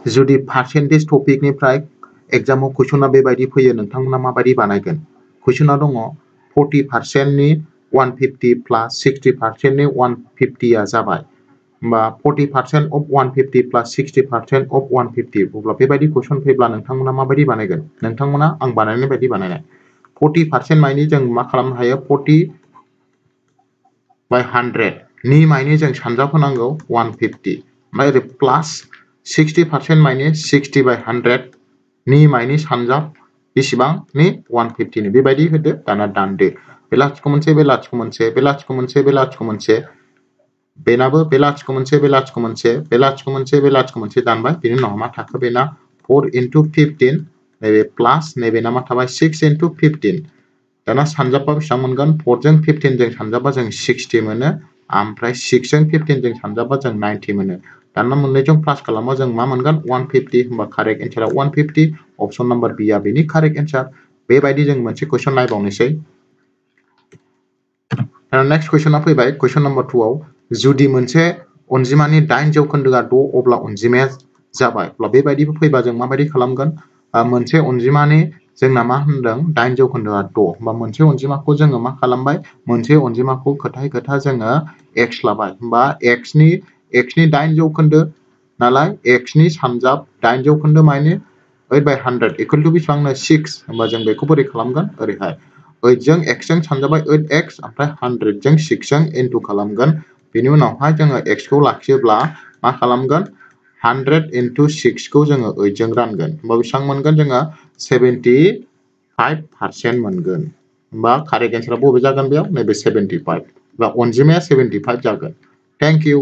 जुदि पार्सेन्टेज टपिकनिफ्राय एग्जामाव कुइसना बेबायदि फैयो नोंथांमोना माबायदि बानायगोन कुइसना दङ 40% नि 150 प्लास 60% नि 150 आ जाबाय होमबा 40% of 150 plus 60% of 150 अब्ला बेबायदि कुइसन फैब्ला नोंथांमोना माबायदि बानायगोन नोंथांमोना आं बानायनाय बायदि बानायनाय 40% मायनि जों मा खालामनो हायो 40 by 100 नि मायनि जों सानजाब होनांगौ 150 ओमफ्राय ओरै प्लास 60% मायनि 60 by 100 नि मायनि सानजाब बेसेबां नि 150 नि बेबायदि होदो दाना दानदो बे लाथिख' मोनसे बे लाथिख' मोनसे बे लाथिख' मोनसे बे लाथिख' मोनसे बेनाबो बे लाथिख' मोनसे बे लाथिख' मोनसे बे लाथिख' मोनसे बे लाथिख' मोनसे दानबाय बेनि उनाव मा थाखो बेना 4 into 15 नैबे प्लास नैबेना मा थाबाय 6 into 15 दाना सानजाबा बेसेबां मोनगोन 4 जों 15 जों सानजाबा जों 60 मोनो ओमफ्राय 6 जों 15 जों सानजाबा जों 90 मोनो दाना मोननैजों प्लास खालामबा जों मा मोनगोन 150 होमबा कारेक्ट एन्सारा 150 अप्शन नम्बर बि आ बेनि कारेक्ट एन्सार बेबायदि जों मोनसे कुइसन नायबावनोसै नेक्स्ट कुइसना फैबाय कुइसन नम्बर 2 आव जुदि मोनसे अनजिमानि 8 जौखोन्दोआ 6 अब्ला अनजिमाया जाबाय अब्ला बेबायदिबो फैबा जों माबायदि खालामगोन मोनसे अनजिमानि जोंना मा होनदों 8 जौखोन्दोआ 6 होमबा मोनसे अनजिमाखौ जोङो मा खालामबाय मोनसे अनजिमाखौ खोथाय खोथा जोङो x लाबाय होमबा x नि 8 जौखोन्दो नालाय x नि सानजाब 8 जौखोन्दो मायने 8 by 100 इक्वल टु बेसेबांनो 6 होमबा जों बेखौ बोरै खालामगोन ओरैहाय 8 जों x जों सानजाबाय 8x ओमफ्राय 100 जों 6 जों इनटु खालामगोन बेनि उनावहाय जोङो x खौ लाखियोब्ला मा खालामगोन 100 into 6 खौ जोङो 8 जों रानगोन होमबा बेसेबां मोनगोन जोङो 75% मोनगोन होमबा कारेक्ट एन्सारा बबे जागोन बेयाव नैबे 75 बा अनजिमाया 75 जागोन थेंक इउ